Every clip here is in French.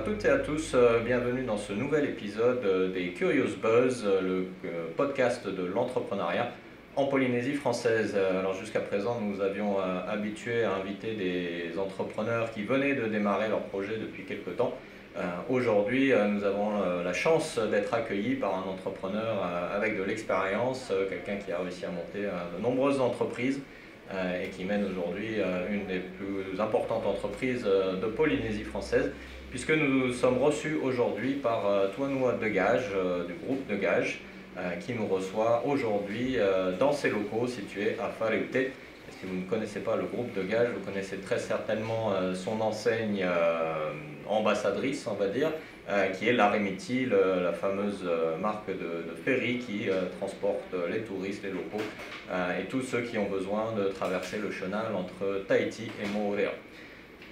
toutes et à tous, bienvenue dans ce nouvel épisode des Curious Buzz, le podcast de l'entrepreneuriat en Polynésie française. Alors jusqu'à présent, nous avions habitué à inviter des entrepreneurs qui venaient de démarrer leur projet depuis quelque temps. Aujourd'hui, nous avons la chance d'être accueillis par un entrepreneur avec de l'expérience, quelqu'un qui a réussi à monter de nombreuses entreprises et qui mène aujourd'hui une des plus importantes entreprises de Polynésie française, puisque nous sommes reçus aujourd'hui par Tuanua Degage, du groupe Degage, qui nous reçoit aujourd'hui dans ses locaux situés à Whareute. Et si vous ne connaissez pas le groupe Degage, vous connaissez très certainement son enseigne ambassadrice, on va dire, qui est l'Aremiti, la fameuse marque de ferry qui transporte les touristes, les locaux et tous ceux qui ont besoin de traverser le chenal entre Tahiti et Moorea.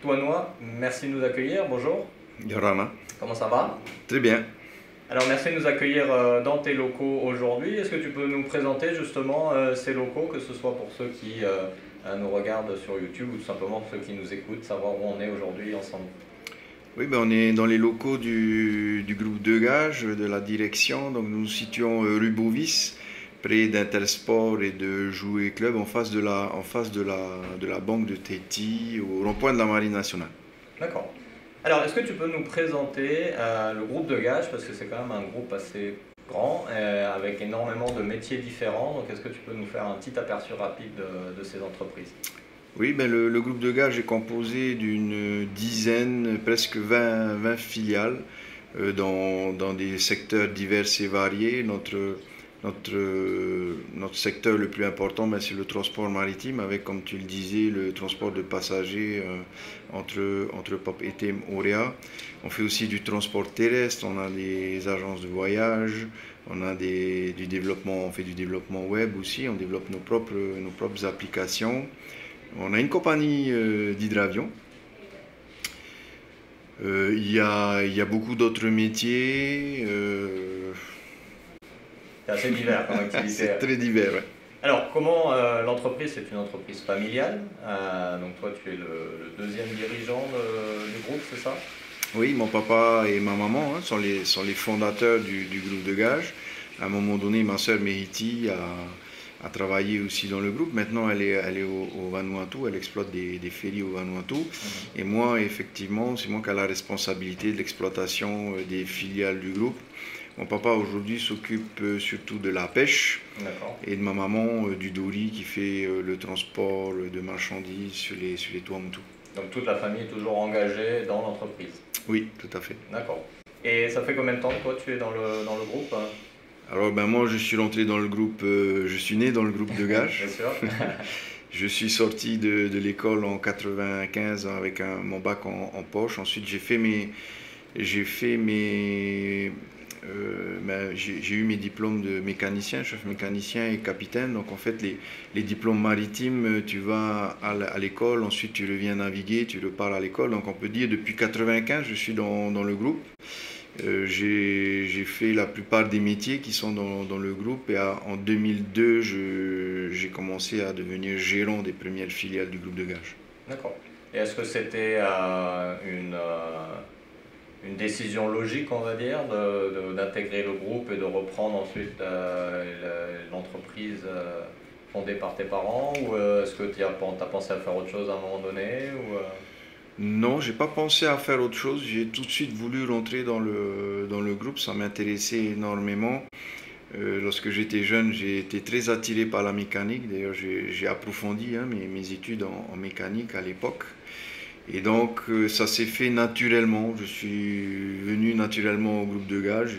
Tuanua, merci de nous accueillir, bonjour. Yorama. Comment ça va? Très bien. Alors merci de nous accueillir dans tes locaux aujourd'hui. Est-ce que tu peux nous présenter justement ces locaux, que ce soit pour ceux qui nous regardent sur YouTube ou tout simplement pour ceux qui nous écoutent, savoir où on est aujourd'hui ensemble? Oui, ben on est dans les locaux du groupe Degage, de la direction. Donc nous nous situons rue Bovis, près d'Intersport et de Jouet Club, en face de la banque de Tahiti, au rond-point de la Marine nationale. D'accord. Alors, est-ce que tu peux nous présenter le groupe Degage, parce que c'est quand même un groupe assez grand, avec énormément de métiers différents. Donc, est-ce que tu peux nous faire un petit aperçu rapide de ces entreprises? Oui, ben le groupe Degage est composé d'une dizaine, presque 20 filiales dans des secteurs divers et variés. Notre secteur le plus important, ben, c'est le transport maritime, avec, comme tu le disais, le transport de passagers entre Papeete et Moorea. On fait aussi du transport terrestre, on a des agences de voyage, on a du développement, on fait du développement web aussi, on développe nos propres applications. On a une compagnie d'hydravion. Il y a beaucoup d'autres métiers. C'est assez divers comme activité. C'est très divers, ouais. Alors, comment l'entreprise, c'est une entreprise familiale. Donc toi, tu es le deuxième dirigeant du groupe, c'est ça? Oui, mon papa et ma maman sont les fondateurs du groupe Degage. À un moment donné, ma sœur Mehiti a travaillé aussi dans le groupe. Maintenant, elle est au Vanuatu, elle exploite des ferries au Vanuatu. Et moi, effectivement, c'est moi qui ai la responsabilité de l'exploitation des filiales du groupe. Mon papa aujourd'hui s'occupe surtout de la pêche et de ma maman du dory qui fait le transport de marchandises sur les Tuamotu. Donc toute la famille est toujours engagée dans l'entreprise? Oui, tout à fait. D'accord. Et ça fait combien de temps que toi tu es dans le groupe? Alors ben moi je suis rentré dans le groupe, je suis né dans le groupe Degage. Bien sûr. Je suis sorti de l'école en 95 avec mon bac en poche. Ensuite j'ai eu mes diplômes de mécanicien, chef mécanicien et capitaine. Donc en fait les diplômes maritimes, tu vas à l'école, ensuite tu reviens naviguer, tu repars à l'école. Donc on peut dire depuis 95 je suis dans le groupe. J'ai fait la plupart des métiers qui sont dans le groupe et en 2002 j'ai commencé à devenir gérant des premières filiales du groupe Degage. D'accord. Et est-ce que c'était une décision logique, on va dire, d'intégrer le groupe et de reprendre ensuite l'entreprise fondée par tes parents, ou est-ce que tu as pensé à faire autre chose à un moment donné ou Non, j'ai pas pensé à faire autre chose. J'ai tout de suite voulu rentrer dans le groupe. Ça m'intéressait énormément. Lorsque j'étais jeune, j'ai été très attiré par la mécanique. D'ailleurs, j'ai approfondi mes études en mécanique à l'époque. Et donc, ça s'est fait naturellement. Je suis venu naturellement au groupe Degage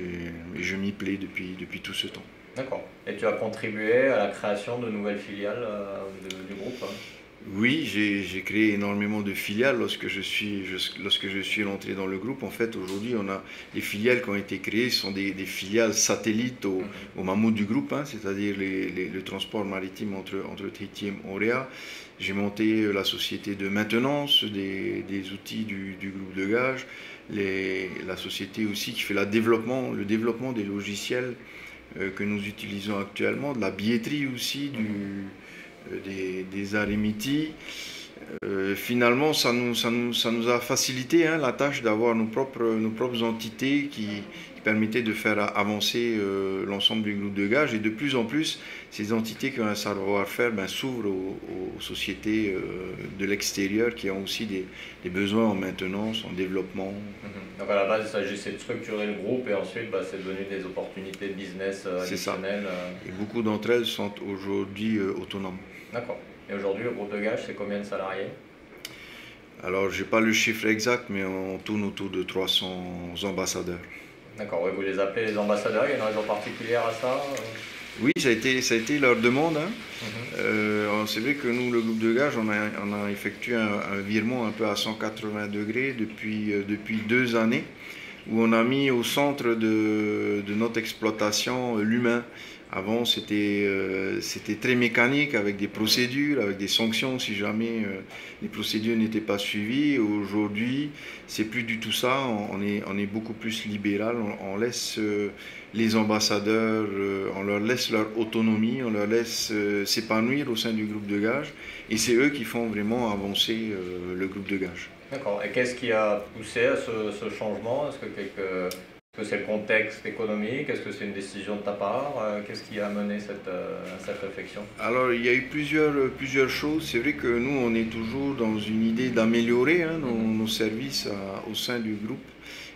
et je m'y plais depuis tout ce temps. D'accord. Et tu as contribué à la création de nouvelles filiales du groupe? Oui, j'ai créé énormément de filiales lorsque je suis rentré dans le groupe. En fait, aujourd'hui, on a les filiales qui ont été créées, ce sont des filiales satellites au mammouth du groupe, c'est-à-dire le transport maritime entre Tahiti et Moorea. J'ai monté la société de maintenance des outils du groupe Degage, la société aussi qui fait le développement des logiciels que nous utilisons actuellement, de la billetterie aussi, des Aremiti. Finalement, ça nous a facilité hein, la tâche d'avoir nos propres entités qui permettaient de faire avancer l'ensemble du groupe de gage. Et de plus en plus, ces entités qui ont un savoir-faire s'ouvrent aux sociétés de l'extérieur qui ont aussi des besoins en maintenance, en développement. Donc à la base, il s'agissait de structurer le groupe et ensuite c'est devenu des opportunités de business additionnelles. Et beaucoup d'entre elles sont aujourd'hui autonomes. D'accord. Et aujourd'hui, le groupe de gage, c'est combien de salariés? Alors, je n'ai pas le chiffre exact, mais on tourne autour de 300 ambassadeurs. D'accord, ouais, vous les appelez les ambassadeurs, il y a une raison particulière à ça? Oui, ça a été leur demande. Hein. C'est vrai que nous, le groupe de gage, on a effectué un virement un peu à 180 degrés depuis 2 années, où on a mis au centre de notre exploitation l'humain. Avant, c'était très mécanique, avec des procédures, avec des sanctions si jamais les procédures n'étaient pas suivies. Aujourd'hui, c'est plus du tout ça. On est beaucoup plus libéral. On laisse les ambassadeurs, on leur laisse leur autonomie, on leur laisse s'épanouir au sein du groupe de gage. Et c'est eux qui font vraiment avancer le groupe de gage. D'accord. Et qu'est-ce qui a poussé à ce changement? Est-ce que c'est le contexte économique? Est-ce que c'est une décision de ta part? Qu'est-ce qui a mené cette réflexion? Alors, il y a eu plusieurs choses. C'est vrai que nous, on est toujours dans une idée d'améliorer hein, nos services au sein du groupe.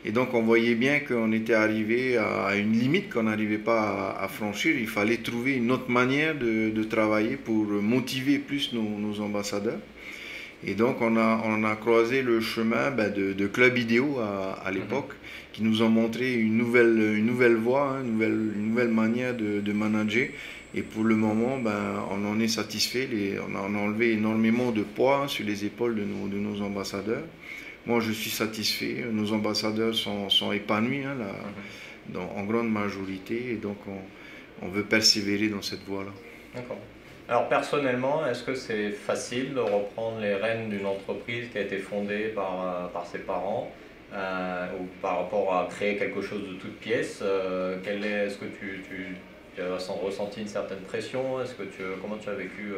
Et donc, on voyait bien qu'on était arrivé à une limite qu'on n'arrivait pas à franchir. Il fallait trouver une autre manière de travailler pour motiver plus nos ambassadeurs. Et donc, on a croisé le chemin de Club Idéo à l'époque, qui nous ont montré une nouvelle voie, hein, une nouvelle manière de manager. Et pour le moment, on en est satisfait. On a enlevé énormément de poids hein, sur les épaules de nos ambassadeurs. Moi, je suis satisfait. Nos ambassadeurs sont épanouis hein, en grande majorité. Et donc, on veut persévérer dans cette voie-là. D'accord. Alors personnellement, est-ce que c'est facile de reprendre les rênes d'une entreprise qui a été fondée par ses parents ou par rapport à créer quelque chose de toute pièce? Est-ce que tu as ressenti une certaine pression? Comment tu as vécu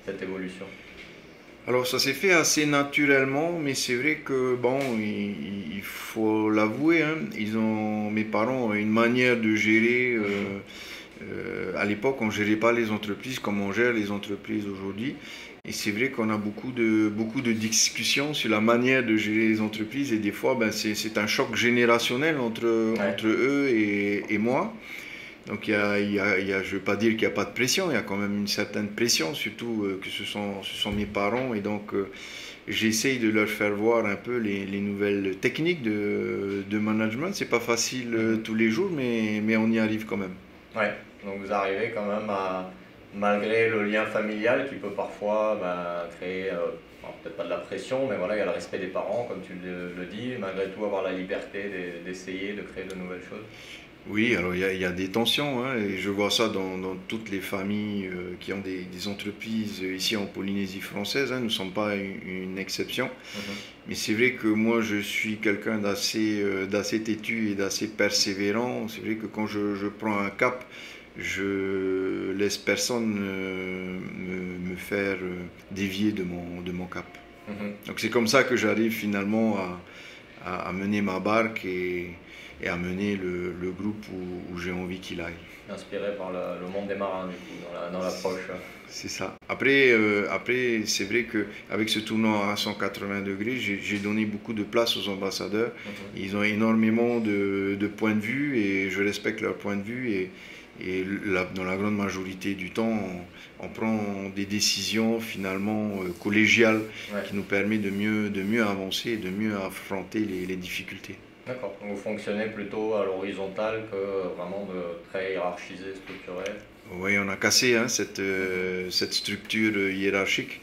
cette évolution? Alors ça s'est fait assez naturellement, mais c'est vrai que bon, il faut l'avouer, hein, mes parents ont une manière de gérer. À l'époque, on ne gérait pas les entreprises comme on gère les entreprises aujourd'hui. Et c'est vrai qu'on a beaucoup de discussions sur la manière de gérer les entreprises. Et des fois, c'est un choc générationnel entre eux et moi. Donc, je ne veux pas dire qu'il n'y a pas de pression. Il y a quand même une certaine pression, surtout que ce sont mes parents. Et donc, j'essaye de leur faire voir un peu les nouvelles techniques de management. Ce n'est pas facile tous les jours, mais on y arrive quand même. Ouais. Donc vous arrivez quand même malgré le lien familial qui peut parfois créer, peut-être pas de la pression, mais voilà, il y a le respect des parents, comme tu le dis, malgré tout avoir la liberté d'essayer de créer de nouvelles choses. Oui, alors il y a des tensions, hein, et je vois ça dans toutes les familles qui ont des entreprises ici en Polynésie française. Hein, nous ne sommes pas une exception. Mais c'est vrai que moi, je suis quelqu'un d'assez têtu et d'assez persévérant. C'est vrai que quand je prends un cap, je laisse personne me faire dévier de mon cap. Donc c'est comme ça que j'arrive finalement à mener ma barque et à mener le groupe où j'ai envie qu'il aille. Inspiré par le monde des marins, du coup, dans l'approche. C'est ça. Après c'est vrai qu'avec ce tournant à 180 degrés, j'ai donné beaucoup de place aux ambassadeurs. Ils ont énormément de points de vue et je respecte leurs points de vue. Et dans la grande majorité du temps, on prend des décisions finalement collégiales qui nous permettent de mieux avancer et de mieux affronter les difficultés. D'accord, donc vous fonctionnez plutôt à l'horizontale que vraiment de très hiérarchisé, structuré? Oui, on a cassé hein, cette structure hiérarchique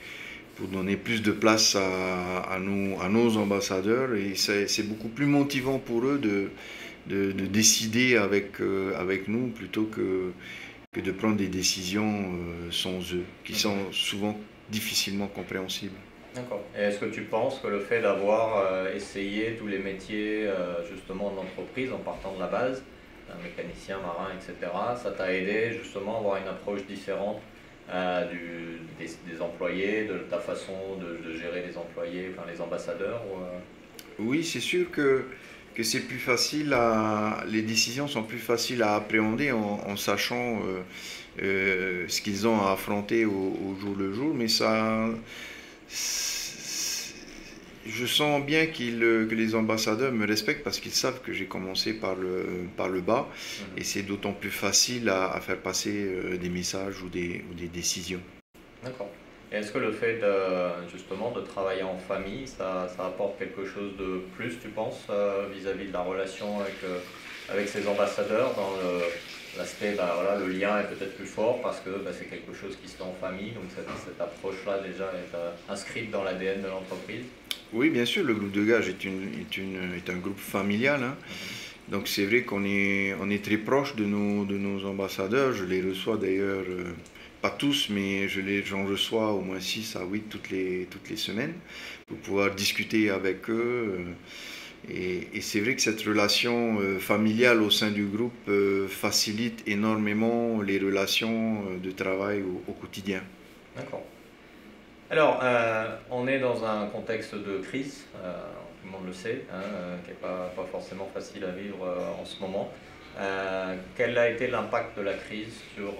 pour donner plus de place à nos ambassadeurs et c'est beaucoup plus motivant pour eux de décider avec nous plutôt que de prendre des décisions sans eux, qui sont souvent difficilement compréhensibles. D'accord. Et est-ce que tu penses que le fait d'avoir essayé tous les métiers justement de l'entreprise en partant de la base, un mécanicien, marin, etc., ça t'a aidé justement à avoir une approche différente des employés, de ta façon de gérer les employés, enfin les ambassadeurs Oui, c'est sûr que c'est plus facile les décisions sont plus faciles à appréhender en sachant ce qu'ils ont à affronter au jour le jour, mais je sens bien que les ambassadeurs me respectent parce qu'ils savent que j'ai commencé par le bas et c'est d'autant plus facile à faire passer des messages ou des décisions. D'accord. Et est-ce que le fait justement de travailler en famille, ça apporte quelque chose de plus, tu penses, vis-à-vis de la relation avec ces ambassadeurs dans l'aspect, voilà, le lien est peut-être plus fort parce que c'est quelque chose qui se fait en famille, donc cette approche-là déjà est inscrite dans l'ADN de l'entreprise? Oui, bien sûr, le groupe de gage est un groupe familial, hein. Donc c'est vrai on est très proche de nos ambassadeurs. Je les reçois d'ailleurs, pas tous, mais j'en reçois au moins 6 à 8 toutes les semaines pour pouvoir discuter avec eux. Et c'est vrai que cette relation familiale au sein du groupe facilite énormément les relations de travail au quotidien. D'accord. Alors, on est dans un contexte de crise, tout le monde le sait, hein, qui n'est pas forcément facile à vivre en ce moment. Quel a été l'impact de la crise sur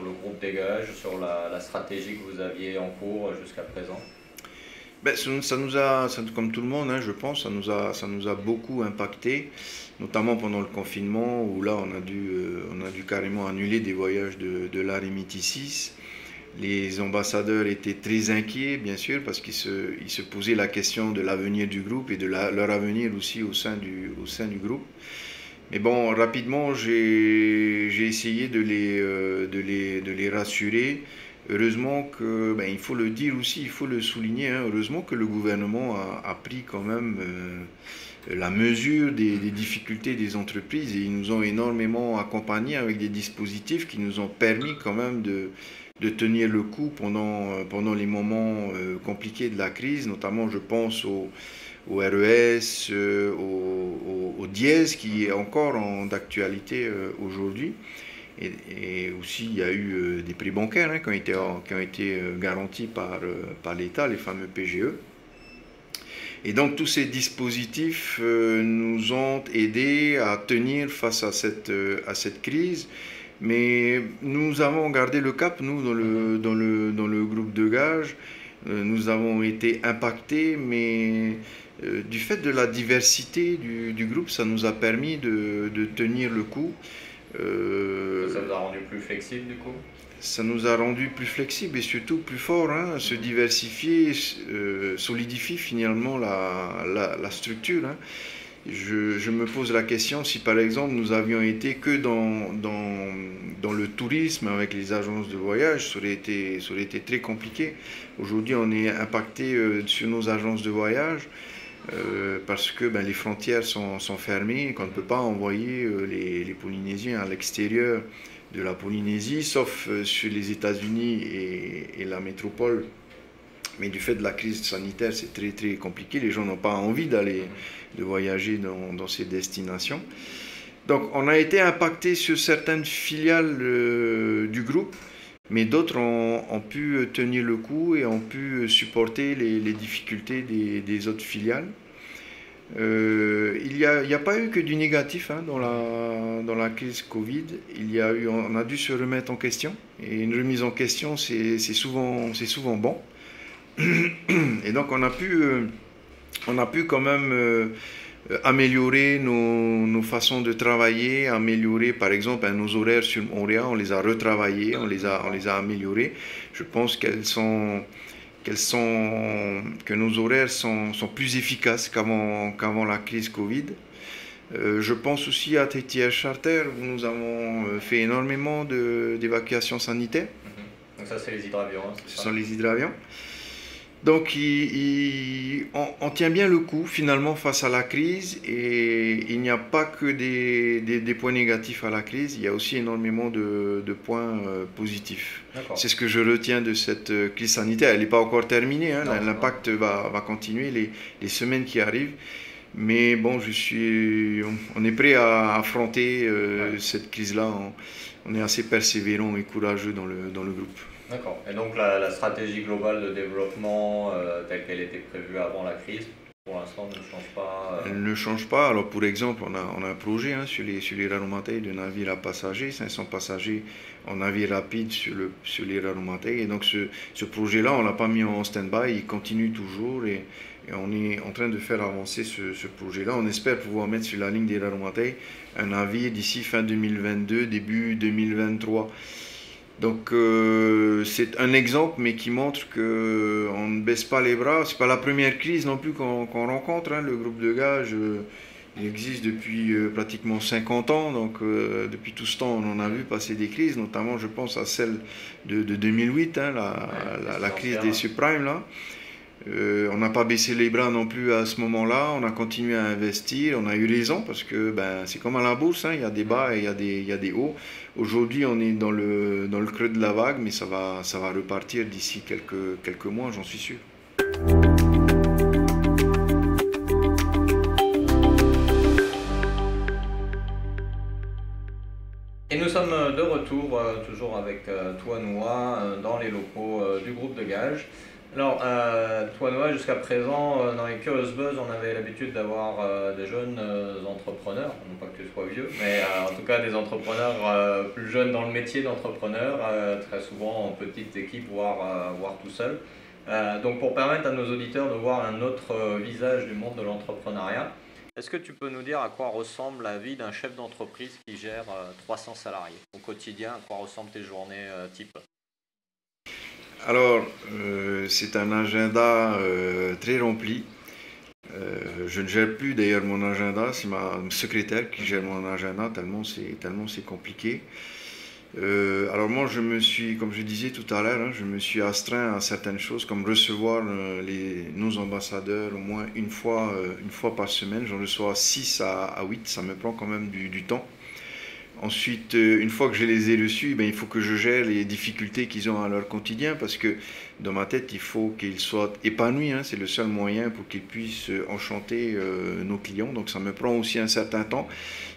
le groupe Dégage, sur la stratégie que vous aviez en cours jusqu'à présent? Ben, comme tout le monde, hein, je pense, ça nous a beaucoup impacté, notamment pendant le confinement où là on a dû carrément annuler des voyages de l'Arimitis. Les ambassadeurs étaient très inquiets, bien sûr, parce ils se posaient la question de l'avenir du groupe et de leur avenir aussi au sein du groupe. Mais bon, rapidement, j'ai essayé de les rassurer. Heureusement que, ben, il faut le dire aussi, il faut le souligner, hein, heureusement que le gouvernement a pris quand même la mesure des difficultés des entreprises et ils nous ont énormément accompagnés avec des dispositifs qui nous ont permis quand même de tenir le coup pendant les moments compliqués de la crise, notamment je pense au RES, au dièse qui est encore d'actualité aujourd'hui. Et aussi, il y a eu des prêts bancaires hein, qui ont été garantis par l'État, les fameux PGE. Et donc, tous ces dispositifs nous ont aidés à tenir face à cette crise. Mais nous avons gardé le cap, nous, dans le groupe de gage. Nous avons été impactés, mais du fait de la diversité du groupe, ça nous a permis de tenir le coup. Ça vous a rendu plus flexible du coup? Ça nous a rendu plus flexibles et surtout plus forts, hein, se diversifier, solidifie finalement la structure. Hein. Je me pose la question si par exemple nous avions été que dans le tourisme avec les agences de voyage, ça aurait été très compliqué. Aujourd'hui on est impacté sur nos agences de voyage parce que les frontières sont fermées et qu'on ne peut pas envoyer les Polynésiens à l'extérieur de la Polynésie, sauf sur les États-Unis et la métropole. Mais du fait de la crise sanitaire, c'est très très compliqué. Les gens n'ont pas envie de voyager dans ces destinations. Donc on a été impacté sur certaines filiales du groupe, mais d'autres ont pu tenir le coup et ont pu supporter les difficultés des autres filiales. Il n'y a pas eu que du négatif hein, dans la crise Covid. On a dû se remettre en question. Et une remise en question, c'est souvent bon. Et donc on a pu quand même améliorer nos façons de travailler, améliorer par exemple nos horaires sur Montréal, on les a retravaillés, on les a améliorés. Je pense que nos horaires sont plus efficaces qu'avant la crise Covid. Je pense aussi à TTH Charter où nous avons fait énormément d'évacuations sanitaires. Donc ça c'est les hydravions. Hein, ce sont les hydravions. Donc on tient bien le coup finalement face à la crise et il n'y a pas que des points négatifs à la crise, il y a aussi énormément de points positifs. C'est ce que je retiens de cette crise sanitaire. Elle n'est pas encore terminée, hein. L'impact va continuer les semaines qui arrivent. Mais bon, on est prêt à affronter Ouais. cette crise-là. On est assez persévérant et courageux dans le groupe. D'accord. Et donc la stratégie globale de développement telle qu'elle était prévue avant la crise, pour l'instant, ne change pas. Elle ne change pas. Alors, pour exemple, on a un projet hein, sur les Raromatei de navire à passagers, 500 passagers en navire rapide sur les Raromatei. Et donc, ce projet-là, on ne l'a pas mis en stand-by, il continue toujours et on est en train de faire avancer ce projet-là. On espère pouvoir mettre sur la ligne des Raromatei un navire d'ici fin 2022, début 2023. Donc c'est un exemple, mais qui montre que on ne baisse pas les bras. C'est pas la première crise non plus qu'on rencontre, hein. Le groupe de gage, il existe depuis pratiquement 50 ans. Donc depuis tout ce temps, on en a vu passer des crises, notamment je pense à celle de 2008, hein, Ouais, la crise des financière. subprimes là. On n'a pas baissé les bras non plus à ce moment-là, on a continué à investir, on a eu raison parce que ben, c'est comme à la bourse, hein, il y a des bas et il y a des hauts. Aujourd'hui on est dans le creux de la vague, mais ça va repartir d'ici quelques mois, j'en suis sûr. Et nous sommes de retour, toujours avec Toinois, dans les locaux du groupe de gage. Alors, Toinois, jusqu'à présent, dans les Curious Buzz, on avait l'habitude d'avoir des jeunes entrepreneurs, non pas que tu sois vieux, mais en tout cas des entrepreneurs plus jeunes dans le métier d'entrepreneur, très souvent en petite équipe, voire tout seul. Donc, pour permettre à nos auditeurs de voir un autre visage du monde de l'entrepreneuriat, est-ce que tu peux nous dire à quoi ressemble la vie d'un chef d'entreprise qui gère 300 salariés au quotidien? À quoi ressemblent tes journées type? Alors, c'est un agenda très rempli. Je ne gère plus d'ailleurs mon agenda, c'est ma secrétaire qui gère mon agenda tellement c'est compliqué. Alors moi, comme je disais tout à l'heure, hein, je me suis astreint à certaines choses, comme recevoir nos ambassadeurs au moins une fois par semaine. J'en reçois 6 à 8, ça me prend quand même du temps. Ensuite, une fois que je les ai reçus, ben, il faut que je gère les difficultés qu'ils ont à leur quotidien parce que dans ma tête, il faut qu'ils soient épanouis, hein, c'est le seul moyen pour qu'ils puissent enchanter nos clients. Donc ça me prend aussi un certain temps.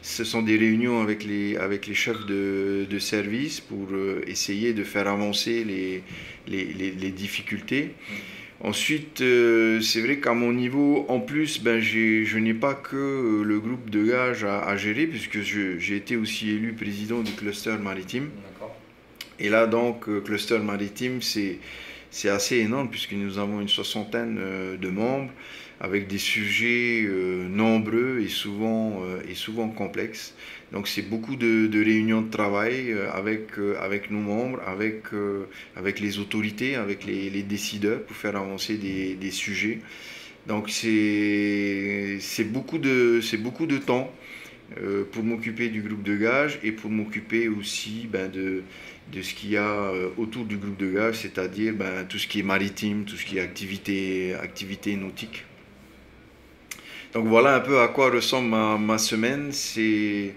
Ce sont des réunions avec les chefs de service pour essayer de faire avancer les difficultés. Ensuite, c'est vrai qu'à mon niveau, en plus, ben, je n'ai pas que le groupe de gage à gérer, puisque j'ai été aussi élu président du cluster maritime. D'accord. Et là, donc, cluster maritime, c'est assez énorme, puisque nous avons une soixantaine de membres, avec des sujets nombreux et souvent complexes. Donc c'est beaucoup de réunions de travail avec nos membres, avec les autorités, avec les décideurs pour faire avancer des sujets. Donc c'est beaucoup de temps pour m'occuper du groupe de gage et pour m'occuper aussi ben, de ce qu'il y a autour du groupe de gage, c'est-à-dire ben, tout ce qui est maritime, tout ce qui est activité nautique. Donc voilà un peu à quoi ressemble ma semaine. C'est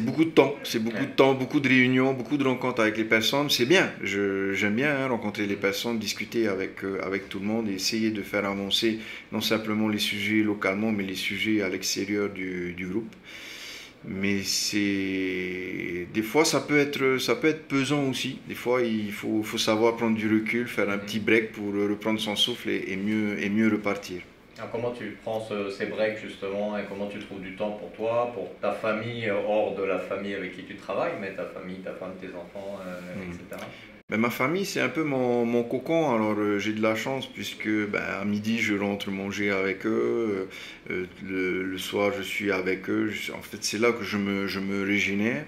beaucoup de temps, c'est beaucoup de Ouais. temps, beaucoup de réunions, beaucoup de rencontres avec les personnes. C'est bien, j'aime bien hein, rencontrer les personnes, discuter avec tout le monde et essayer de faire avancer non simplement les sujets localement, mais les sujets à l'extérieur du groupe. Mais des fois ça peut être pesant aussi. Des fois faut savoir prendre du recul, faire un petit break pour reprendre son souffle et mieux repartir. Alors, comment tu prends ces breaks justement et comment tu trouves du temps pour toi, pour ta famille, hors de la famille avec qui tu travailles, mais ta famille, ta femme, tes enfants, Hmm. etc. Ben, ma famille, c'est un peu mon cocon. Alors, j'ai de la chance puisque ben, à midi, je rentre manger avec eux. Le soir, je suis avec eux. En fait, c'est là que je me régénère.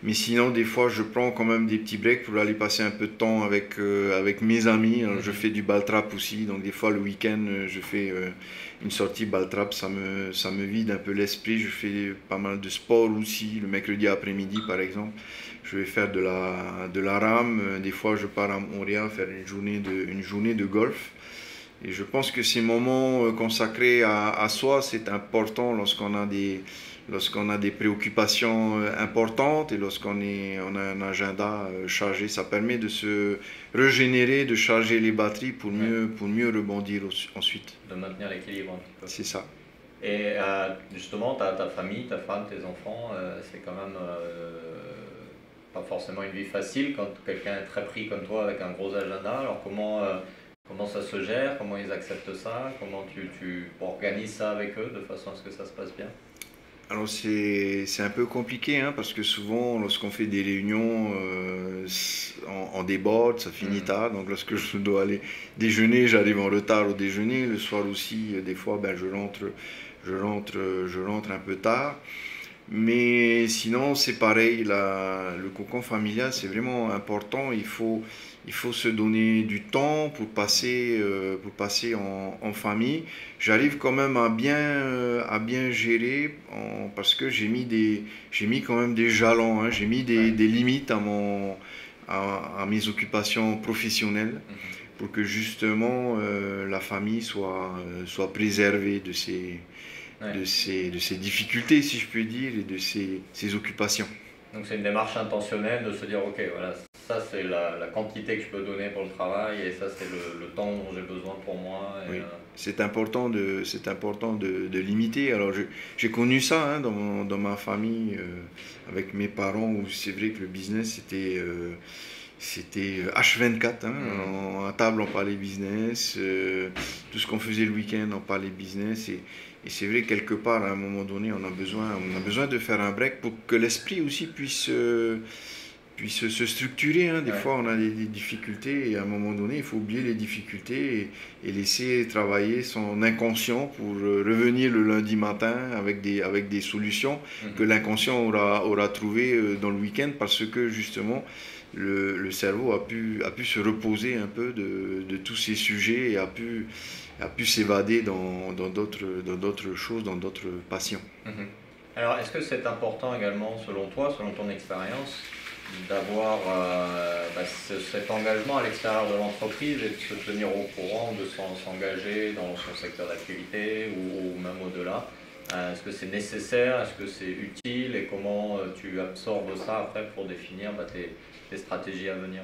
Mais sinon, des fois, je prends quand même des petits breaks pour aller passer un peu de temps avec mes amis. Alors, je Mhm. fais du ball trap aussi. Donc, des fois, le week-end, je fais une sortie ball trap. Ça me vide un peu l'esprit. Je fais pas mal de sport aussi. Le mercredi après-midi, par exemple, je vais faire de la rame. Des fois, je pars à Montréal faire une journée de golf. Et je pense que ces moments consacrés à soi, c'est important lorsqu'on a des préoccupations importantes et on a un agenda chargé. Ça permet de se régénérer, de charger les batteries Ouais. pour mieux rebondir ensuite. De maintenir l'équilibre un petit peu. C'est ça. Et justement, ta famille, ta femme, tes enfants, c'est quand même pas forcément une vie facile quand quelqu'un est très pris comme toi avec un gros agenda. Alors comment ça se gère? Comment ils acceptent ça? Comment tu organises ça avec eux de façon à ce que ça se passe bien? Alors c'est un peu compliqué hein, parce que souvent lorsqu'on fait des réunions on déborde, ça finit Mhm. tard. Donc lorsque je dois aller déjeuner, j'arrive en retard au déjeuner. Le soir aussi, des fois ben, je rentre un peu tard. Mais sinon, c'est pareil, le cocon familial, c'est vraiment important. Il faut se donner du temps pour passer en famille. J'arrive quand même à bien gérer parce que j'ai mis quand même des jalons, hein, j'ai mis Ouais. des limites à mes occupations professionnelles Mhm. pour que justement la famille soit préservée Ouais. de ces difficultés, si je puis dire, et de ces occupations. Donc c'est une démarche intentionnelle de se dire, ok, voilà, ça c'est la quantité que je peux donner pour le travail et ça c'est le temps dont j'ai besoin pour moi. Et, Oui, c'est important de limiter. Alors j'ai connu ça hein, dans ma famille, avec mes parents, où c'est vrai que le business c'était H24, hein, Mhm. à table on parlait business, tout ce qu'on faisait le week-end on parlait business et c'est vrai quelque part à un moment donné on a besoin de faire un break pour que l'esprit aussi puisse se structurer. Hein. Des Ouais. fois on a des difficultés et à un moment donné il faut oublier les difficultés et laisser travailler son inconscient pour revenir le lundi matin avec des solutions que Mhm. l'inconscient aura trouvées dans le week-end parce que justement le cerveau a pu se reposer un peu de tous ces sujets et a pu s'évader dans d'autres choses, dans d'autres passions. Mhm. Alors, est-ce que c'est important également, selon toi, selon ton expérience, d'avoir cet engagement à l'extérieur de l'entreprise et de se tenir au courant, de s'engager dans son secteur d'activité ou même au-delà? Est-ce que c'est nécessaire? Est-ce que c'est utile? Et comment tu absorbes ça après pour définir tes stratégies à venir?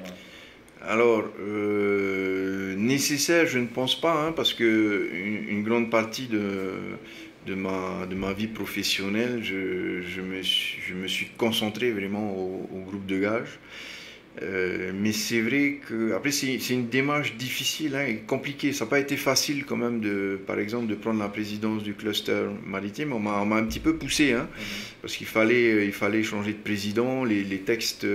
Alors, nécessaire, je ne pense pas, hein, parce que une grande partie de ma vie professionnelle, je me suis concentré vraiment au groupe de gage. Mais c'est vrai que, après, c'est une démarche difficile hein, et compliquée. Ça n'a pas été facile quand même, par exemple, de prendre la présidence du cluster maritime. On m'a un petit peu poussé, hein, Mhm. parce il fallait changer de président. Les textes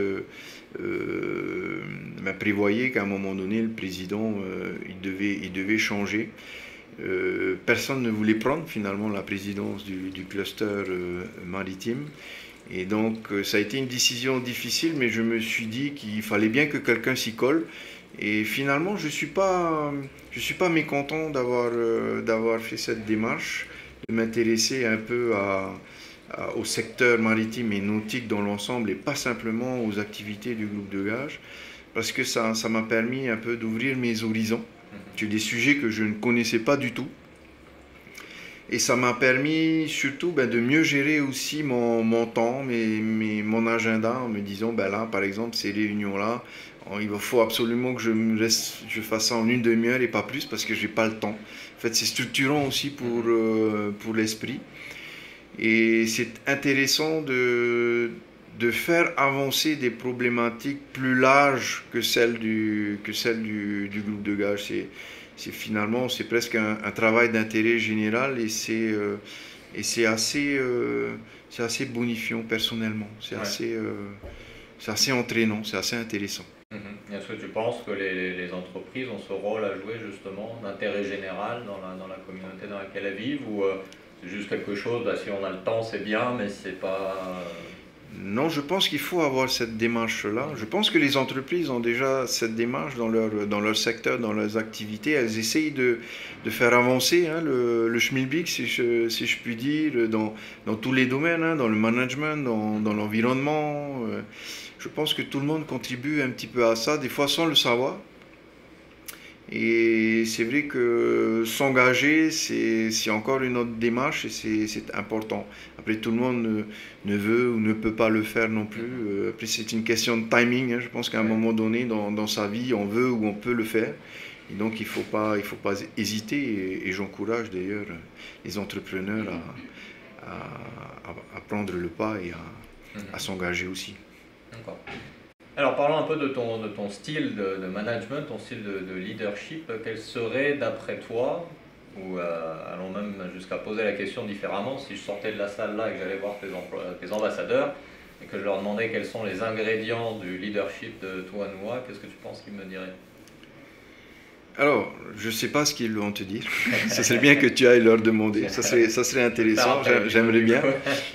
prévoyaient qu'à un moment donné, le président, il devait changer. Personne ne voulait prendre finalement la présidence du cluster maritime. Et donc ça a été une décision difficile, mais je me suis dit qu'il fallait bien que quelqu'un s'y colle. Et finalement, je suis pas mécontent d'avoir fait cette démarche, de m'intéresser un peu au secteur maritime et nautique dans l'ensemble et pas simplement aux activités du groupe de gage, parce que ça m'a permis un peu d'ouvrir mes horizons Mhm. sur des sujets que je ne connaissais pas du tout. Et ça m'a permis surtout ben, de mieux gérer aussi mon temps, mon agenda, en me disant, ben là, par exemple, ces réunions-là, il faut absolument que je fasse ça en une demi-heure et pas plus parce que j'ai pas le temps. En fait, c'est structurant aussi Mhm. pour l'esprit. Et c'est intéressant de faire avancer des problématiques plus larges que celles du groupe de gage. Finalement, c'est presque un travail d'intérêt général et c'est assez bonifiant personnellement. Ouais. C'est assez entraînant, c'est assez intéressant. Mhm. Est-ce que tu penses que les entreprises ont ce rôle à jouer justement d'intérêt général dans la communauté dans laquelle elles vivent ou c'est juste quelque chose, bah, si on a le temps c'est bien, mais c'est pas... Non, je pense qu'il faut avoir cette démarche-là. Je pense que les entreprises ont déjà cette démarche dans leur secteur, dans leurs activités. Elles essayent de faire avancer hein, le schmilblick, si je puis dire, dans tous les domaines, hein, dans le management, dans l'environnement. Je pense que tout le monde contribue un petit peu à ça, des fois sans le savoir. Et c'est vrai que s'engager, c'est encore une autre démarche et c'est important. Après, tout le monde ne veut ou ne peut pas le faire non plus. Après, c'est une question de timing, hein. Je pense qu'à un moment donné dans sa vie, on veut ou on peut le faire. Et donc, il faut pas hésiter. Et j'encourage d'ailleurs les entrepreneurs à prendre le pas et à s'engager aussi. D'accord. Alors parlons un peu de ton style de management, ton style de leadership. Quel serait d'après toi, ou allons même jusqu'à poser la question différemment, si je sortais de la salle là et que j'allais voir tes ambassadeurs et que je leur demandais quels sont les ingrédients du leadership de Touanoua, qu'est-ce que tu penses qu'ils me diraient? Alors, je ne sais pas ce qu'ils vont te dire. Ça serait bien que tu ailles leur demander. Ça serait intéressant. J'aimerais bien.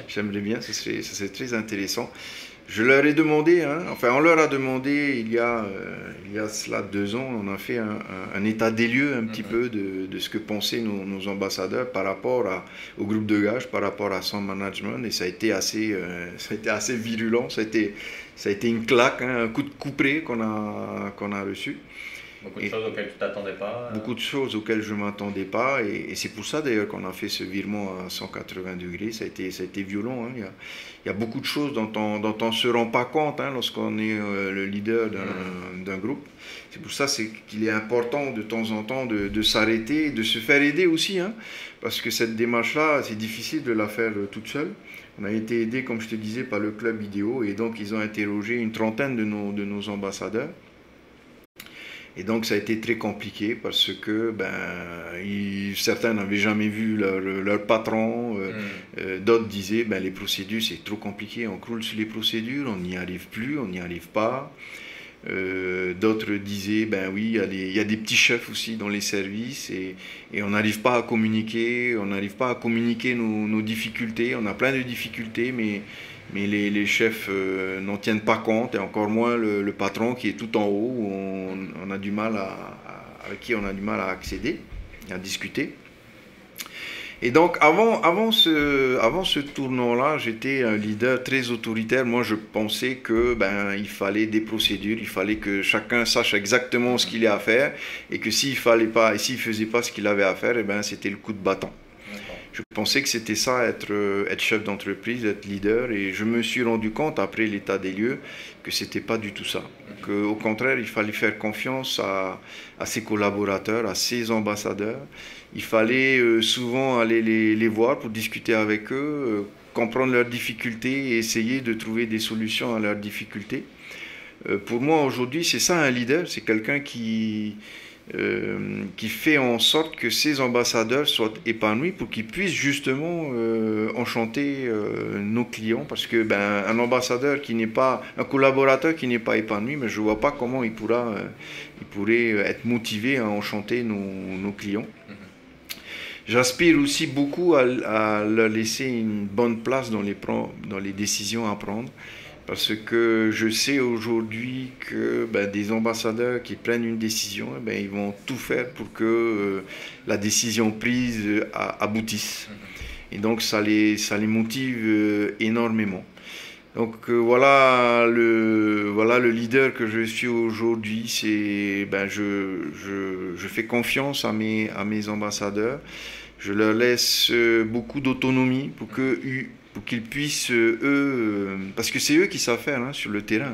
J'aimerais bien. Ça serait très intéressant. Je leur ai demandé, hein, enfin on leur a demandé il y a cela 2 ans, on a fait un état des lieux un petit peu de ce que pensaient nos ambassadeurs par rapport au groupe de gage, par rapport à son management, et ça a été assez virulent, ça a été une claque, hein, un coup de couperet qu'on a reçu. Beaucoup de choses auxquelles tu t'attendais pas. Beaucoup de choses auxquelles je ne m'attendais pas. Et c'est pour ça d'ailleurs qu'on a fait ce virement à 180 degrés. Ça a été violent. Hein. Il y a beaucoup de choses dont on ne se rend pas compte, hein, lorsqu'on est le leader d'un groupe. C'est pour ça qu'il est important de temps en temps de s'arrêter, de se faire aider aussi. Hein, parce que cette démarche-là, c'est difficile de la faire toute seule. On a été aidé, comme je te disais, par le club IDEO. Et donc ils ont interrogé une trentaine de nos ambassadeurs. Et donc ça a été très compliqué parce que certains n'avaient jamais vu leur patron, d'autres disaient les procédures c'est trop compliqué, on croule sur les procédures, on n'y arrive plus, on n'y arrive pas. D'autres disaient oui, il y a des petits chefs aussi dans les services et on n'arrive pas à communiquer, nos difficultés, on a plein de difficultés mais les chefs n'en tiennent pas compte, et encore moins le patron qui est tout en haut, où on a du mal avec qui on a du mal à accéder, à discuter. Et donc avant ce tournant-là, j'étais un leader très autoritaire. Moi, je pensais que il fallait des procédures, il fallait que chacun sache exactement ce qu'il a à faire, et que s'il faisait pas ce qu'il avait à faire, c'était le coup de bâton. Je pensais que c'était ça, être chef d'entreprise, être leader, et je me suis rendu compte après l'état des lieux que c'était pas du tout ça. Qu'au contraire, il fallait faire confiance à ses collaborateurs, à ses ambassadeurs. Il fallait souvent aller les voir pour discuter avec eux, comprendre leurs difficultés et essayer de trouver des solutions à leurs difficultés. Pour moi, aujourd'hui, c'est ça un leader, c'est quelqu'un qui fait en sorte que ses ambassadeurs soient épanouis pour qu'ils puissent justement enchanter nos clients, parce que un ambassadeur un collaborateur qui n'est pas épanoui, mais je vois pas comment il pourrait être motivé à enchanter nos clients. J'aspire aussi beaucoup à leur laisser une bonne place dans les décisions à prendre. Parce que je sais aujourd'hui que des ambassadeurs qui prennent une décision, ils vont tout faire pour que la décision prise aboutisse. Et donc ça les motive énormément. Donc voilà le leader que je suis aujourd'hui. C'est je fais confiance à mes ambassadeurs. Je leur laisse beaucoup d'autonomie pour qu'ils puissent, parce que c'est eux qui savent faire sur le terrain,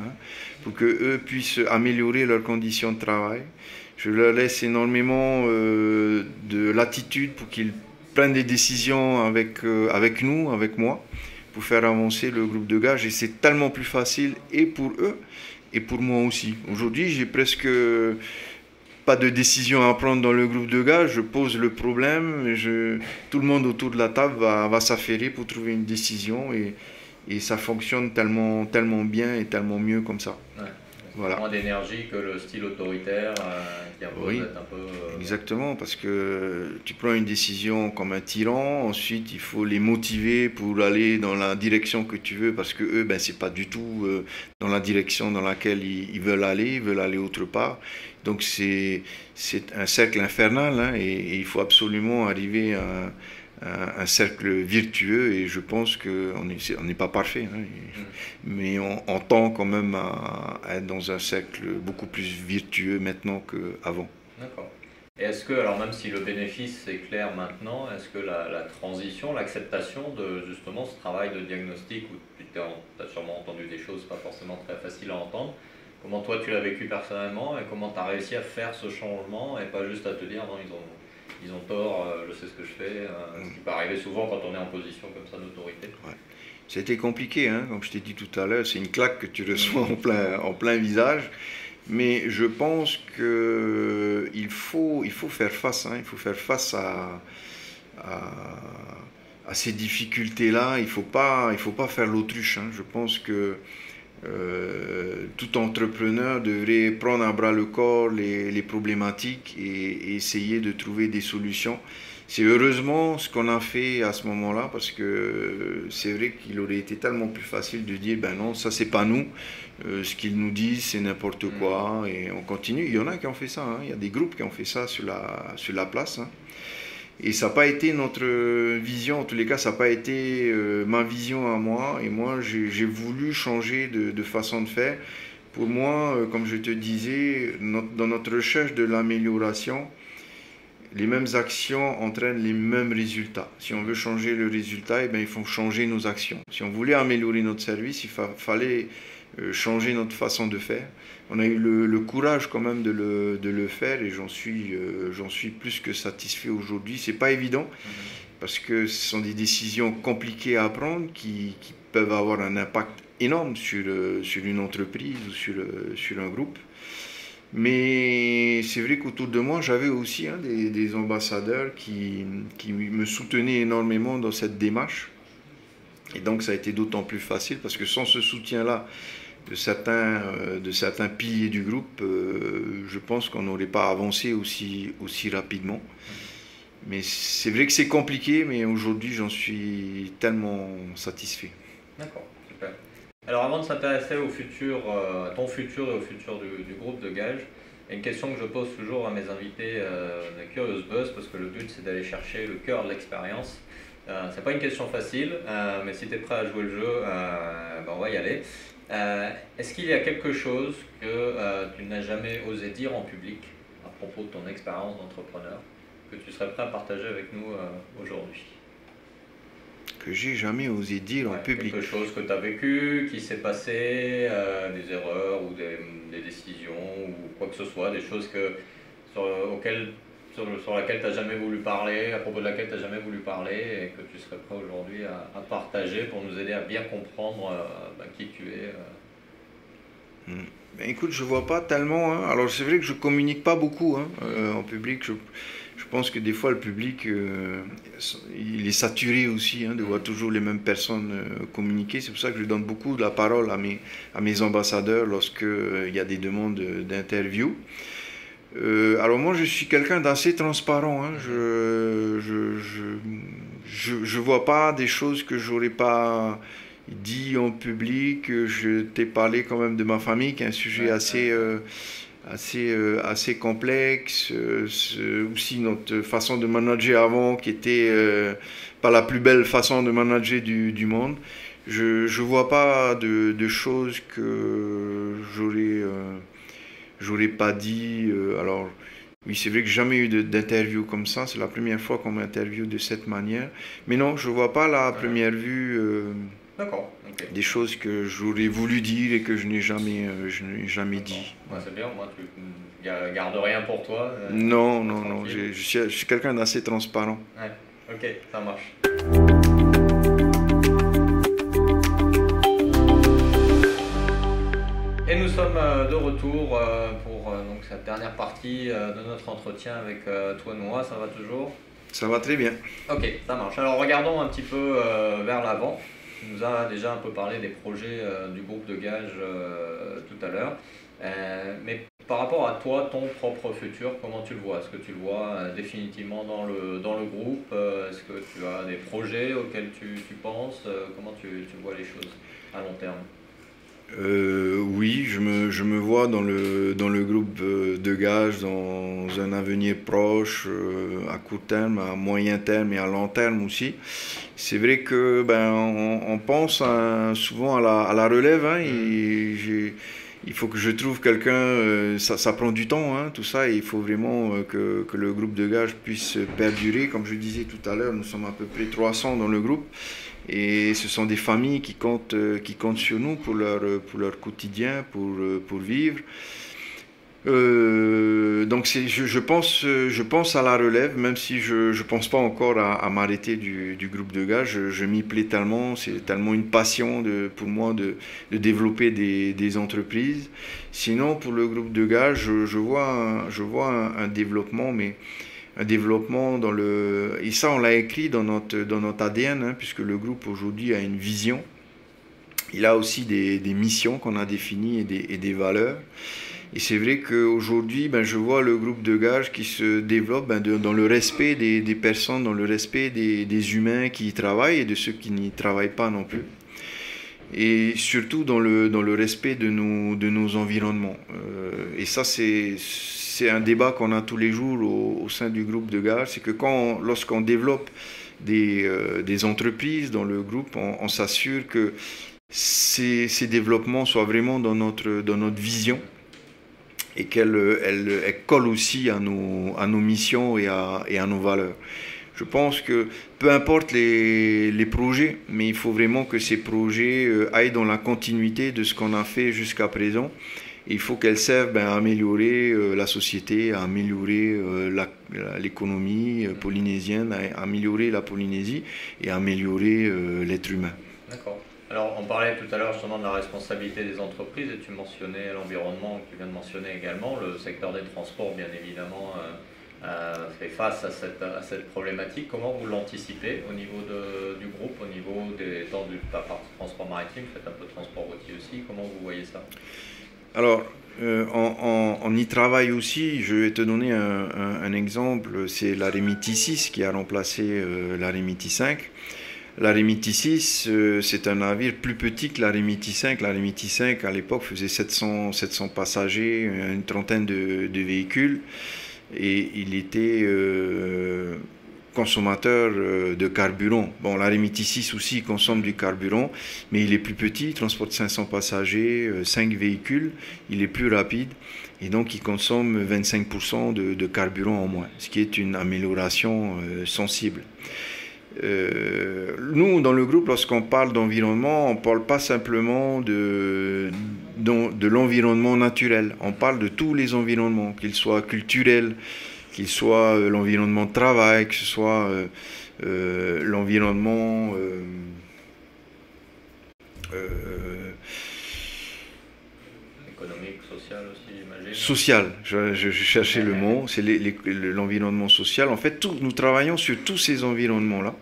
pour qu'eux puissent améliorer leurs conditions de travail. Je leur laisse énormément de latitude pour qu'ils prennent des décisions avec nous, avec moi, pour faire avancer le groupe de gage. Et c'est tellement plus facile et pour eux et pour moi aussi. Aujourd'hui, j'ai presque pas de décision à prendre dans le groupe de gage, je pose le problème, tout le monde autour de la table va s'affairer pour trouver une décision, et ça fonctionne tellement bien et tellement mieux comme ça. Ouais. Voilà. Moins d'énergie que le style autoritaire qui impose d'être un peu... Exactement, parce que tu prends une décision comme un tyran, ensuite il faut les motiver pour aller dans la direction que tu veux, parce que eux, c'est pas du tout dans la direction dans laquelle ils veulent aller autre part. Donc c'est un cercle infernal, et il faut absolument arriver à un cercle virtueux, et je pense qu'on n'est pas parfait, mais on tend quand même à être dans un cercle beaucoup plus virtueux maintenant qu'avant. D'accord. Et est-ce que, alors même si le bénéfice est clair maintenant, est-ce que la transition, l'acceptation de justement ce travail de diagnostic, où tu as sûrement entendu des choses pas forcément très faciles à entendre, comment toi tu l'as vécu personnellement et comment tu as réussi à faire ce changement et pas juste à te dire non, ils ont tort, je sais ce que je fais, ce qui peut arriver souvent quand on est en position comme ça d'autorité. Ouais. C'était compliqué, hein, comme je t'ai dit tout à l'heure, c'est une claque que tu reçois en plein visage. Mais je pense qu'il faut faire face, hein, il faut faire face à ces difficultés-là. Il faut pas faire l'autruche, hein. Je pense que tout entrepreneur devrait prendre à bras le corps les problématiques et essayer de trouver des solutions. C'est heureusement ce qu'on a fait à ce moment-là, parce que c'est vrai qu'il aurait été tellement plus facile de dire ben non, ça c'est pas nous, ce qu'ils nous disent c'est n'importe quoi et on continue. Il y en a qui ont fait ça, hein. Il y a des groupes qui ont fait ça sur la place, hein. Et ça n'a pas été notre vision, en tous les cas, ça n'a pas été ma vision à moi. Et moi, j'ai voulu changer de façon de faire. Pour moi, comme je te disais, dans notre recherche de l'amélioration, les mêmes actions entraînent les mêmes résultats. Si on veut changer le résultat, eh bien, il faut changer nos actions. Si on voulait améliorer notre service, il fallait changer notre façon de faire. On a eu le courage quand même de le faire et j'en suis plus que satisfait aujourd'hui. C'est pas évident parce que ce sont des décisions compliquées à prendre qui peuvent avoir un impact énorme sur une entreprise ou sur un groupe. Mais c'est vrai qu'autour de moi, j'avais aussi, hein, des ambassadeurs qui me soutenaient énormément dans cette démarche. Et donc ça a été d'autant plus facile parce que sans ce soutien-là de certains piliers du groupe, je pense qu'on n'aurait pas avancé aussi rapidement. Mais c'est vrai que c'est compliqué, mais aujourd'hui j'en suis tellement satisfait. D'accord, super. Alors avant de s'intéresser au futur, à ton futur et au futur du groupe de Gage, il y a une question que je pose toujours à mes invités de Curious Buzz, parce que le but c'est d'aller chercher le cœur de l'expérience. C'est pas une question facile, mais si tu es prêt à jouer le jeu, ben on va y aller. Est-ce qu'il y a quelque chose que tu n'as jamais osé dire en public à propos de ton expérience d'entrepreneur que tu serais prêt à partager avec nous aujourd'hui? Que j'ai jamais osé dire en public. Quelque chose que tu as vécu, qui s'est passé, des erreurs ou des décisions ou quoi que ce soit, des choses sur laquelle tu n'as jamais voulu parler, à propos de laquelle tu n'as jamais voulu parler et que tu serais prêt aujourd'hui à partager pour nous aider à bien comprendre qui tu es. Ben, écoute, je vois pas tellement, hein. Alors c'est vrai que je communique pas beaucoup, hein, en public. Je pense que des fois le public il est saturé aussi, hein, de voir toujours les mêmes personnes communiquer. C'est pour ça que je donne beaucoup de la parole à mes ambassadeurs lorsque il y a des demandes d'interview. Alors moi je suis quelqu'un d'assez transparent, hein. Je vois pas des choses que j'aurais pas dit en public. Je t'ai parlé quand même de ma famille, qui est un sujet assez complexe. Aussi notre façon de manager avant, qui était pas la plus belle façon de manager du monde. Je vois pas de choses que j'aurais pas dit. Alors oui, c'est vrai que j'ai jamais eu d'interview comme ça. C'est la première fois qu'on m'interviewe de cette manière. Mais non, je vois pas là à première vue D'accord. Okay. Des choses que j'aurais voulu dire et que je n'ai jamais dit. Ouais, c'est bien, moi tu gardes rien pour toi. Non, je suis quelqu'un d'assez transparent. Ouais, ok, ça marche. Et nous sommes de retour pour donc cette dernière partie de notre entretien avec toi, Noah. Ça va toujours? Ça va très bien. Ok, ça marche. Alors regardons un petit peu vers l'avant. Tu nous as déjà un peu parlé des projets du groupe de Gage tout à l'heure. Mais par rapport à toi, ton propre futur, comment tu le vois? Est-ce que tu le vois définitivement dans le groupe? Est-ce que tu as des projets auxquels tu penses? Comment tu vois les choses à long terme? Oui, je me vois dans le groupe de Gage dans un avenir proche, à court terme, à moyen terme et à long terme aussi. C'est vrai que on pense souvent à la relève, hein, et il faut que je trouve quelqu'un, ça prend du temps, hein, tout ça, et il faut vraiment que le groupe de gage puisse perdurer. Comme je disais tout à l'heure, nous sommes à peu près 300 dans le groupe, et ce sont des familles qui comptent sur nous pour leur quotidien, pour vivre. Donc je pense à la relève, même si je pense pas encore à m'arrêter du groupe de gars. Je m'y plais tellement, c'est tellement une passion pour moi de développer des entreprises. Sinon, pour le groupe de gars, je vois un développement, mais un développement et ça on l'a écrit dans notre ADN, hein, puisque le groupe aujourd'hui a une vision. Il a aussi des missions qu'on a définies et des valeurs. Et c'est vrai qu'aujourd'hui, je vois le groupe de gage qui se développe dans le respect des personnes, dans le respect des humains qui y travaillent et de ceux qui n'y travaillent pas non plus. Et surtout dans le respect de nos environnements. Et ça, c'est un débat qu'on a tous les jours au sein du groupe de gage. C'est que lorsqu'on développe des entreprises dans le groupe, on s'assure que ces développements soient vraiment dans notre vision, et qu'elle colle aussi à nos missions et à nos valeurs. Je pense que peu importe les projets, mais il faut vraiment que ces projets aillent dans la continuité de ce qu'on a fait jusqu'à présent. Et il faut qu'elles servent à améliorer la société, à améliorer l'économie polynésienne, à améliorer la Polynésie et à améliorer l'être humain. D'accord. Alors, on parlait tout à l'heure justement de la responsabilité des entreprises et tu mentionnais l'environnement, tu viens de mentionner également. Le secteur des transports, bien évidemment, fait face à cette problématique. Comment vous l'anticipez au niveau du groupe, au niveau du transport maritime? Vous faites un peu de transport routier aussi. Comment vous voyez ça? Alors, on y travaille aussi. Je vais te donner un exemple. C'est l'Aremiti 6 qui a remplacé l'Aremiti 5. L'Aremiti 6, c'est un navire plus petit que l'Aremiti 5. L'Aremiti 5, à l'époque, faisait 700 passagers, une trentaine de véhicules. Et il était consommateur de carburant. Bon, l'Aremiti 6 aussi consomme du carburant, mais il est plus petit, il transporte 500 passagers, 5 véhicules, il est plus rapide. Et donc, il consomme 25% de carburant en moins, ce qui est une amélioration sensible. Nous, dans le groupe, lorsqu'on parle d'environnement, on ne parle pas simplement de l'environnement naturel. On parle de tous les environnements, qu'ils soient culturels, qu'ils soient l'environnement de travail, que ce soit l'environnement économique, social aussi, j'imagine. Social, je cherchais le mot, c'est l'environnement social. En fait, nous travaillons sur tous ces environnements-là.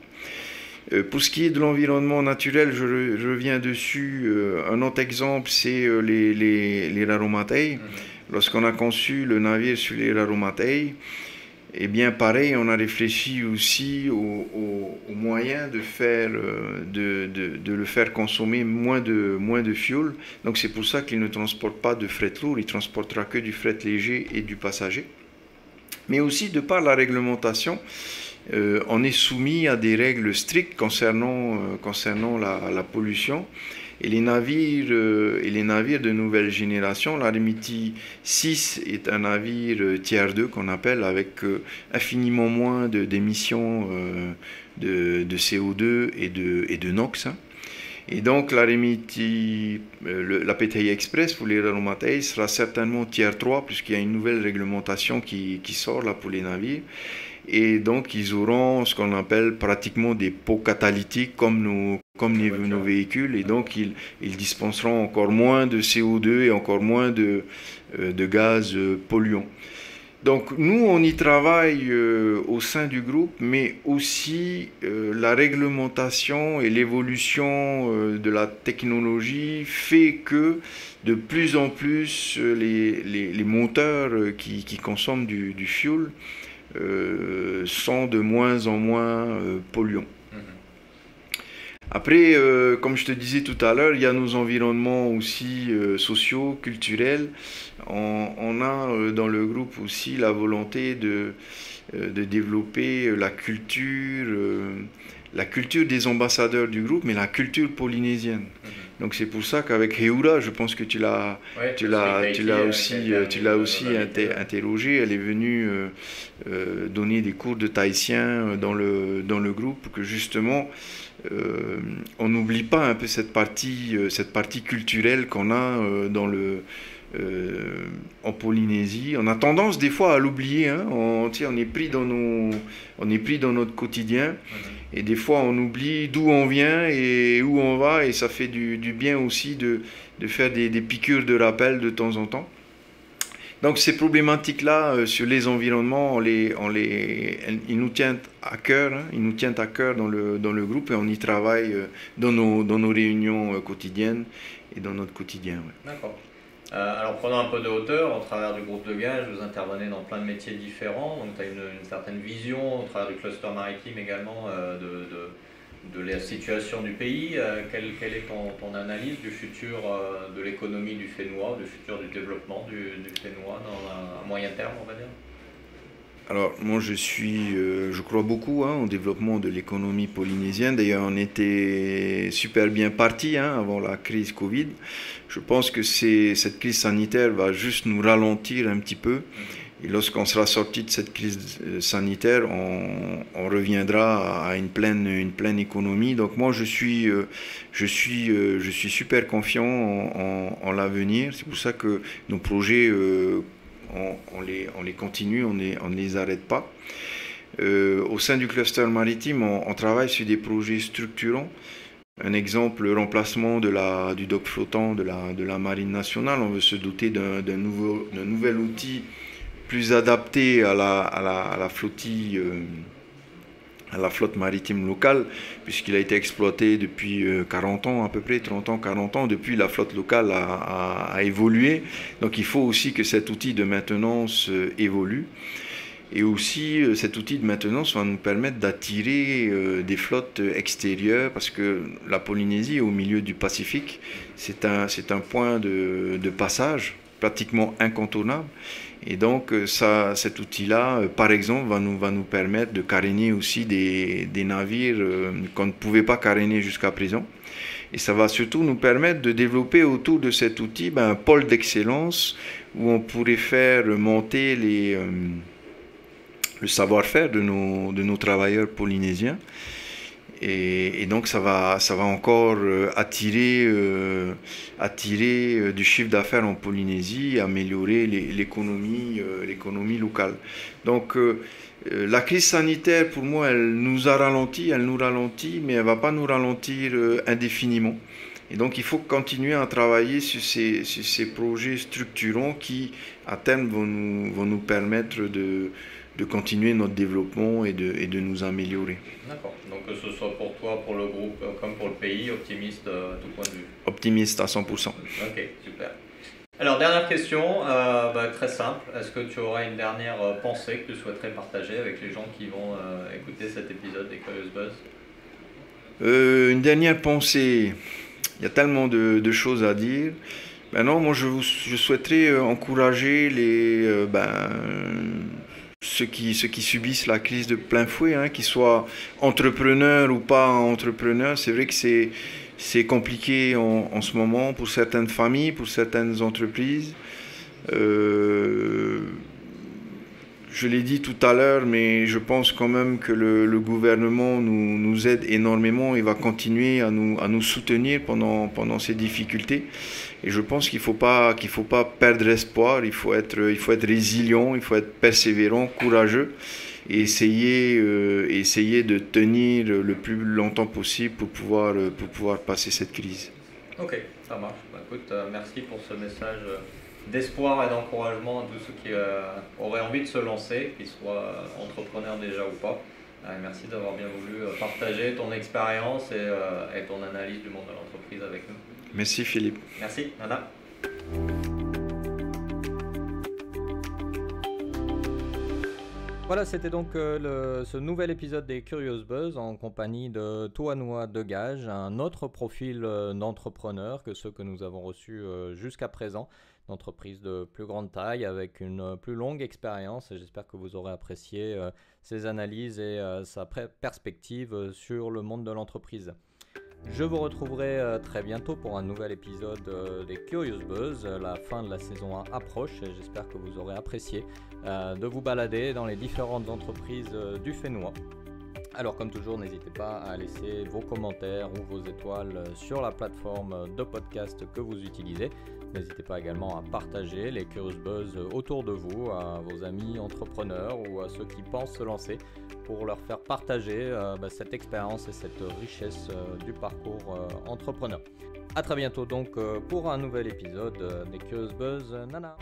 Pour ce qui est de l'environnement naturel, je reviens dessus. Un autre exemple, c'est les Raromatei. Lorsqu'on a conçu le navire sur les Raromatei, eh bien pareil, on a réfléchi aussi aux moyens de le faire consommer moins de fuel. Donc c'est pour ça qu'il ne transporte pas de fret lourd, il transportera que du fret léger et du passager. Mais aussi de par la réglementation, on est soumis à des règles strictes concernant la pollution. Et les navires de nouvelle génération, l'Aremiti 6 est un navire tiers 2 qu'on appelle, avec infiniment moins d'émissions de CO2 et de NOx. Hein. Et donc l'Aremiti, la PTI Express pour les Raromatei sera certainement tiers 3, puisqu'il y a une nouvelle réglementation qui sort là pour les navires. Et donc ils auront ce qu'on appelle pratiquement des pots catalytiques comme nos véhicules, et donc ils dispenseront encore moins de CO2 et encore moins de gaz polluants. Donc nous on y travaille au sein du groupe, mais aussi la réglementation et l'évolution de la technologie fait que de plus en plus les moteurs qui consomment du fuel sont de moins en moins polluants. Après, comme je te disais tout à l'heure, il y a nos environnements aussi sociaux, culturels. On a dans le groupe aussi la volonté de développer la culture, la culture des ambassadeurs du groupe, mais la culture polynésienne. Donc c'est pour ça qu'avec Heura, je pense que tu l'as aussi interrogé. Elle est venue donner des cours de tahitien dans le groupe, que justement on n'oublie pas un peu cette partie culturelle qu'on a en Polynésie. On a tendance des fois à l'oublier, hein. On est pris dans notre quotidien, et des fois on oublie d'où on vient et où on va, et ça fait du bien aussi de faire des piqûres de rappel de temps en temps. Donc ces problématiques-là sur les environnements, ils nous tiennent à cœur, hein. Ils nous tiennent à cœur dans le groupe, et on y travaille dans nos réunions quotidiennes et dans notre quotidien. Ouais. D'accord. Alors prenons un peu de hauteur, au travers du groupe de gage, vous intervenez dans plein de métiers différents, donc tu as une certaine vision au travers du cluster maritime également de la situation du pays. Quelle est ton analyse du futur de l'économie du Fénois, du futur du développement du Fénois dans un moyen terme, on va dire? Alors moi je crois beaucoup, hein, au développement de l'économie polynésienne. D'ailleurs on était super bien parti, hein, avant la crise Covid. Je pense que cette crise sanitaire va juste nous ralentir un petit peu. Et lorsqu'on sera sorti de cette crise sanitaire, on reviendra à une pleine économie. Donc moi je suis super confiant en l'avenir. C'est pour ça que nos projets on les continue, on ne les arrête pas. Au sein du cluster maritime, on travaille sur des projets structurants. Un exemple, le remplacement du dock flottant de la Marine nationale. On veut se doter d'un nouvel outil plus adapté à la flottille, à la flotte maritime locale, puisqu'il a été exploité depuis 40 ans, à peu près 30 ans, 40 ans. Depuis, la flotte locale a évolué. Donc il faut aussi que cet outil de maintenance évolue. Et aussi, cet outil de maintenance va nous permettre d'attirer des flottes extérieures, parce que la Polynésie est au milieu du Pacifique. C'est un point de passage pratiquement incontournable. Et donc cet outil-là, par exemple, va nous permettre de caréner aussi des navires qu'on ne pouvait pas caréner jusqu'à présent. Et ça va surtout nous permettre de développer autour de cet outil un pôle d'excellence où on pourrait faire monter le savoir-faire de nos travailleurs polynésiens. Et donc ça va encore attirer du chiffre d'affaires en Polynésie, améliorer l'économie locale. Donc la crise sanitaire, pour moi, elle nous ralentit, mais elle ne va pas nous ralentir indéfiniment. Et donc il faut continuer à travailler sur ces projets structurants qui, à terme, vont nous permettre de continuer notre développement et de nous améliorer. D'accord. Donc que ce soit pour toi, pour le groupe, comme pour le pays, optimiste à tout point de vue. Optimiste à 100%. Ok, super. Alors dernière question, très simple. Est-ce que tu auras une dernière pensée que tu souhaiterais partager avec les gens qui vont écouter cet épisode des Curious Buzz? Une dernière pensée. Il y a tellement de choses à dire. Non, moi je souhaiterais encourager ceux qui subissent la crise de plein fouet, hein, qu'ils soient entrepreneurs ou pas entrepreneurs. C'est vrai que c'est compliqué en ce moment pour certaines familles, pour certaines entreprises. Je l'ai dit tout à l'heure, mais je pense quand même que le gouvernement nous aide énormément et va continuer à nous soutenir pendant ces difficultés. Et je pense qu'il faut pas perdre espoir, il faut être résilient, il faut être persévérant, courageux et essayer de tenir le plus longtemps possible pour pouvoir passer cette crise. Ok, ça marche. Écoute, merci pour ce message d'espoir et d'encouragement à tous ceux qui auraient envie de se lancer, qu'ils soient entrepreneurs déjà ou pas. Merci d'avoir bien voulu partager ton expérience et ton analyse du monde de l'entreprise avec nous. Merci Philippe. Merci, Nana. Voilà, c'était donc ce nouvel épisode des Curious Buzz en compagnie de Toanoa Degage, un autre profil d'entrepreneur que ceux que nous avons reçus jusqu'à présent. d'entreprises de plus grande taille avec une plus longue expérience. Et j'espère que vous aurez apprécié ses analyses et sa perspective sur le monde de l'entreprise. Je vous retrouverai très bientôt pour un nouvel épisode des Curious Buzz. La fin de la saison 1 approche et j'espère que vous aurez apprécié de vous balader dans les différentes entreprises du Fénois. Alors comme toujours, n'hésitez pas à laisser vos commentaires ou vos étoiles sur la plateforme de podcast que vous utilisez. N'hésitez pas également à partager les Curious Buzz autour de vous, à vos amis entrepreneurs ou à ceux qui pensent se lancer pour leur faire partager cette expérience et cette richesse du parcours entrepreneur. A très bientôt donc pour un nouvel épisode des Curious Buzz. Nana.